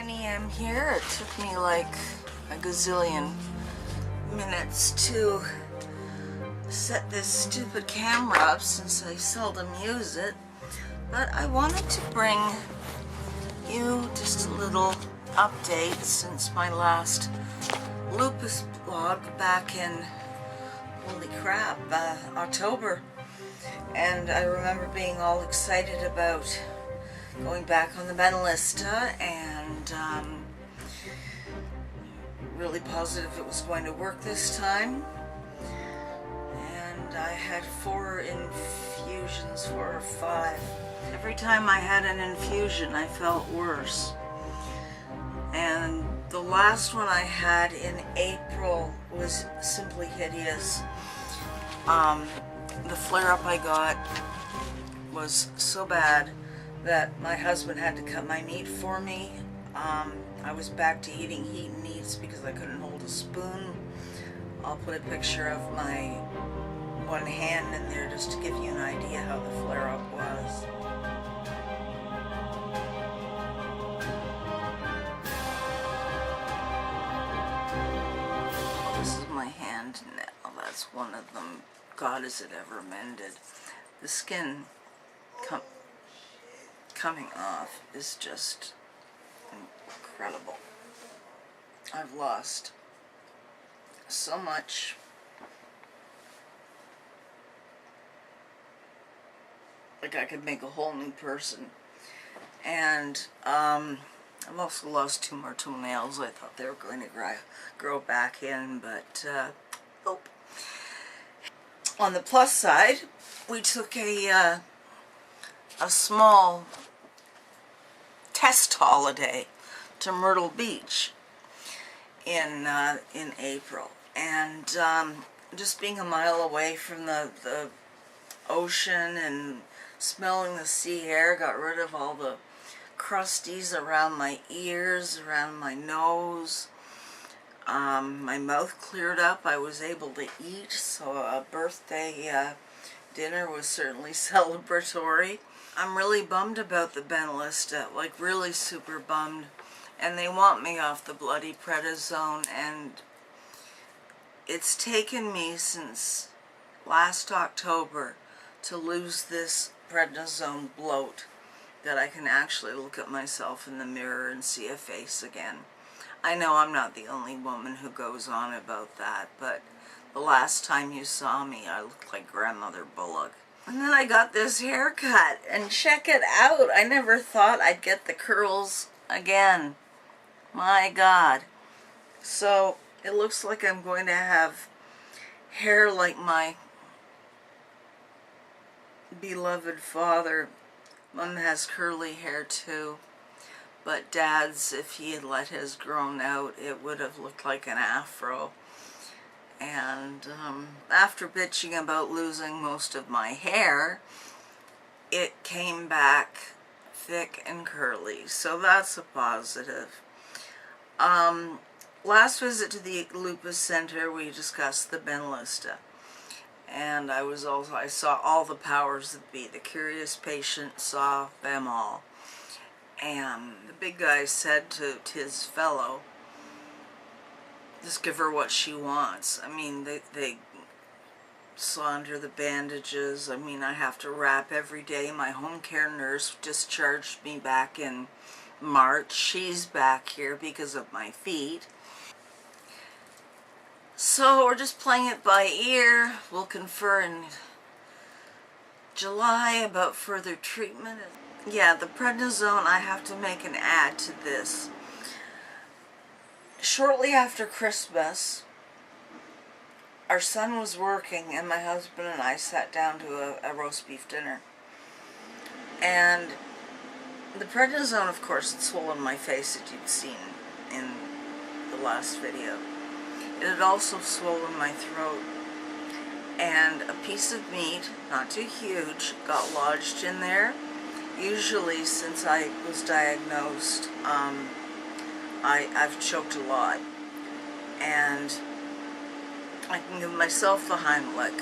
9 a.m. here. It took me like a gazillion minutes to set this stupid camera up since I seldom use it. But I wanted to bring you just a little update since my last Lupus blog back in, holy crap, October. And I remember being all excited about going back on the Benelista and really positive it was going to work this time. And I had 4 infusions, 4 or 5. Every time I had an infusion, I felt worse. And the last one I had in April was simply hideous. The flare-up I got was so bad that my husband had to cut my meat for me. I was back to eating heat and eats because I couldn't hold a spoon. I'll put a picture of my one hand in there just to give you an idea how the flare-up was. This is my hand now. That's one of them. God, is it ever mended. The skin coming off is just incredible. I've lost so much. Like I could make a whole new person. And I've also lost 2 more toenails. I thought they were going to grow back in, but nope. On the plus side, we took a small test holiday to Myrtle Beach in April, and just being a mile away from the ocean and smelling the sea air got rid of all the crusties around my ears, around my nose. My mouth cleared up. I was able to eat, so a birthday dinner was certainly celebratory. I'm really bummed about the Benelista, like really super bummed. And they want me off the bloody prednisone, and it's taken me since last October to lose this prednisone bloat that I can actually look at myself in the mirror and see a face again. I know I'm not the only woman who goes on about that, but the last time you saw me, I looked like Grandmother Bullock. And then I got this haircut, and check it out. I never thought I'd get the curls again. My God. So it looks like I'm going to have hair like my beloved father. Mom has curly hair too. But Dad's, if he had let his grown out, it would have looked like an afro. And after bitching about losing most of my hair, it came back thick and curly. So that's a positive. Last visit to the Lupus Center, we discussed the Benelista. And I saw all the powers that be. The curious patient saw them all. And the big guy said to his fellow, just give her what she wants. I mean, they saw under the bandages. I mean, I have to wrap every day. My home care nurse discharged me back in March. She's back here because of my feet. So we're just playing it by ear. We'll confer in July about further treatment. Yeah, the prednisone, I have to make an ad to this. Shortly after Christmas, our son was working, and my husband and I sat down to a roast beef dinner. And the prednisone, of course, had swollen my face that you'd seen in the last video. It had also swollen my throat. And a piece of meat, not too huge, got lodged in there. Usually, since I was diagnosed, I've choked a lot. And I can give myself the Heimlich.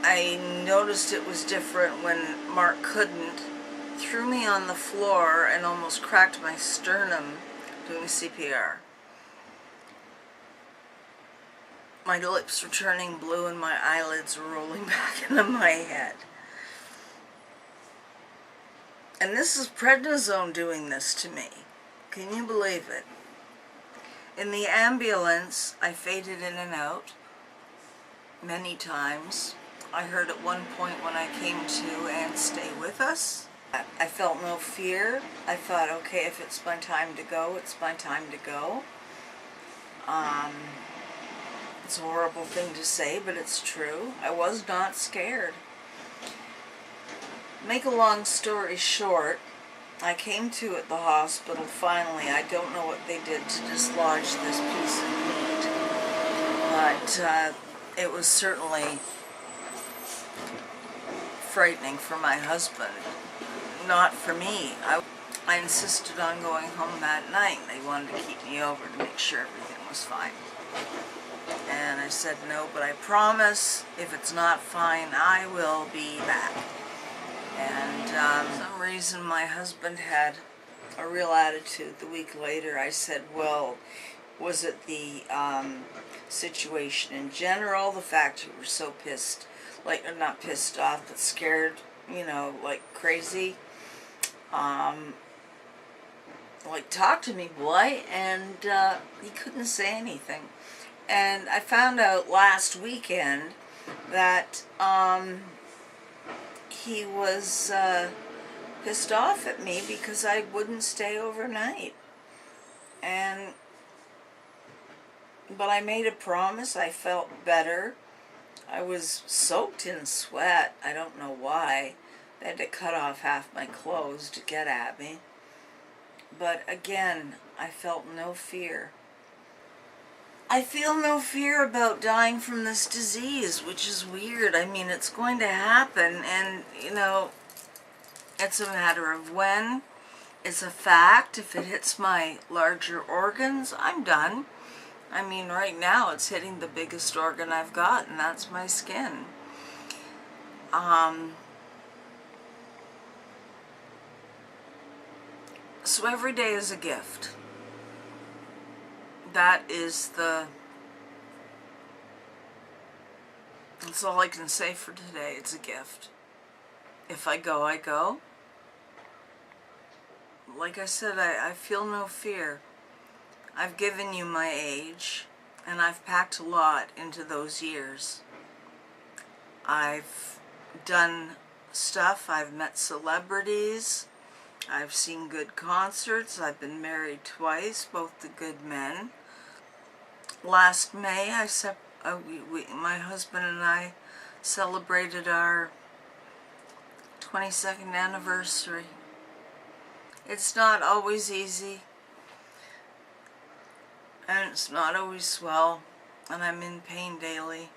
I noticed it was different when Mark couldn't threw me on the floor and almost cracked my sternum doing CPR. My lips were turning blue and my eyelids were rolling back into my head. And this is prednisone doing this to me. Can you believe it? In the ambulance, I faded in and out many times. I heard at one point when I came to and stay with us, I felt no fear. I thought, okay, if it's my time to go, it's my time to go. It's a horrible thing to say, but it's true. I was not scared. Make a long story short, I came to at the hospital finally. I don't know what they did to dislodge this piece of meat, but it was certainly frightening for my husband, not for me. I insisted on going home that night. They wanted to keep me over to make sure everything was fine. And I said, no, but I promise if it's not fine, I will be back. And for some reason my husband had a real attitude. The week later I said, well, was it the situation in general, the fact you were so pissed, like, not pissed off, but scared, you know, like crazy? Like, talk to me, boy. And he couldn't say anything. And I found out last weekend that he was pissed off at me because I wouldn't stay overnight. But I made a promise. I felt better. I was soaked in sweat. I don't know why. They had to cut off half my clothes to get at me. But again, I felt no fear. I feel no fear about dying from this disease, which is weird. I mean, it's going to happen, and, you know, it's a matter of when. It's a fact. If it hits my larger organs, I'm done. I mean, right now it's hitting the biggest organ I've got, and that's my skin. So every day is a gift. That's all I can say for today. It's a gift. If I go, I go. Like I said, I feel no fear. I've given you my age, and I've packed a lot into those years. I've done stuff. I've met celebrities. I've seen good concerts. I've been married twice, both to good men. Last May, my husband and I celebrated our 22nd anniversary. It's not always easy, and it's not always swell, and I'm in pain daily.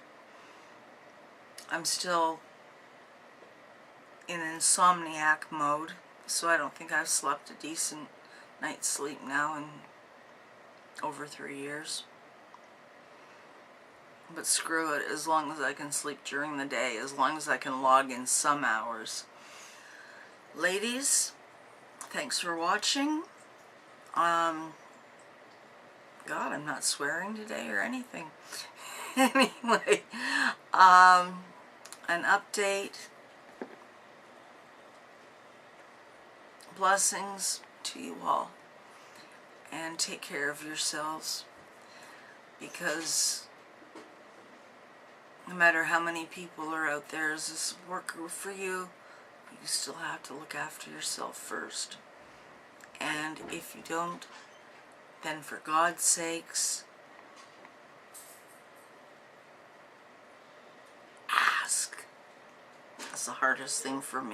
I'm still in insomniac mode, so I don't think I've slept a decent night's sleep now in over 3 years. But screw it, as long as I can sleep during the day, as long as I can log in some hours. Ladies, thanks for watching. God, I'm not swearing today or anything. Anyway, an update. Blessings to you all. And take care of yourselves, because no matter how many people are out there as a support group for you, you still have to look after yourself first. And if you don't, then for God's sakes, ask. That's the hardest thing for me.